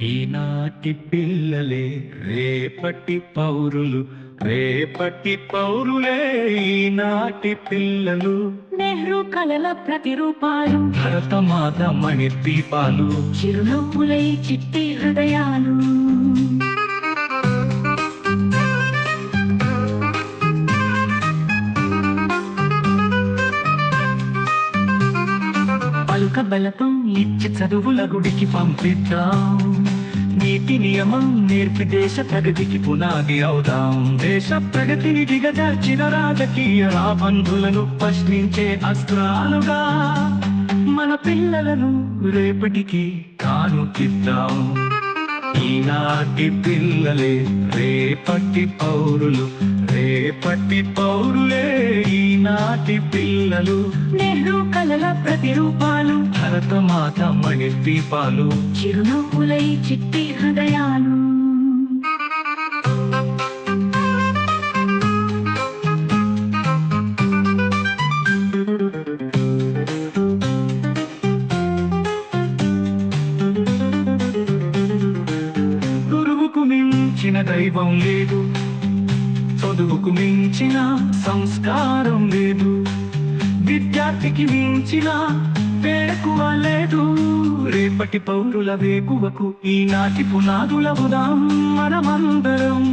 ఈనాటి పిల్లలే రేపటి పౌరులు, రేపటి పౌరులే ఈనాటి పిల్లలు. నెహ్రూ కలల ప్రతిరూపాలు, భరతమాత మణి దీపాలు, చిరునవ్వులై చిట్టి హృదయాలు. పలుక బలపం ఇచ్చి చదువుల గుడికి పంపిద్దాం. నీతి నియమం నేర్పి దేశ ప్రగతికి పునాది అవుదాం. దేశ ప్రగతిని దిగజార్చిన రాజకీయ రాబంధులను ప్రశ్నించే అస్త్రాలుగా మన పిల్లలను రేపటికి కానుకిద్దాం. ఈనాటి పిల్లలే రేపటి పౌరులు, రేపటి పౌరులే ఈనాటి పిల్లలు. నెహ్రూ కలల ప్రతిరూపాలు, భరతమాత మణి దీపాలు, చిరునవ్వులై చిట్టి హృదయాలు. గురువుకు మించిన దైవం లేదు, చదువుకు మించిన సంస్కారం లేదు, విద్యార్థికి మించిన వేకువ లేదు. రేపటి పౌరుల వేకువకు ఈనాటి పునాదులవుదాం మనమందరం.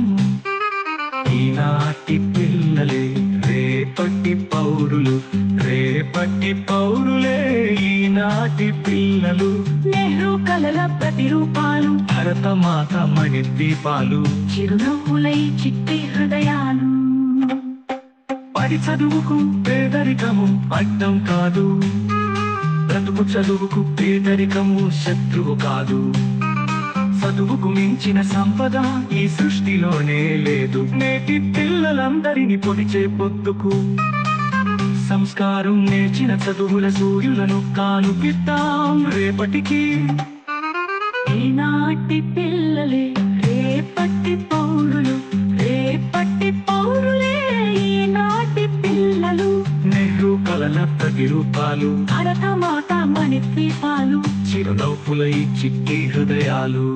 ఈనాటి పిల్లలే రేపటి పౌరులు, రేపటి పౌరులే ఈనాటి పిల్లలు. నెహ్రూ కలల ప్రతిరూపాలు, భరతమాత మణి దీపాలు, చిరునవ్వులై చిట్టి హృదయాలు. పడి చదువుకు పేదరికము అడ్డం కాదు, బ్రతుకు చదువుకు పేదరికము శత్రువు కాదు. చదువుకు మించిన సంపద ఈ సృష్టిలోనే లేదు. నేటి పిల్లలందరినీ పొడిచే పొద్దుకు సంస్కారం నేర్చిన చదువుల సూర్యులను కానుపిద్దాం రేపటికి. ఈనాటి పిల్లలే రేపటి పౌరులు, రేపటి పౌరులే ఈనాటి పిల్లలు. నెహ్రూ కలల ప్రతిరూపాలు, భరతమాత మణి దీపాలు, చిరునవ్వులై చిట్టి హృదయాలు.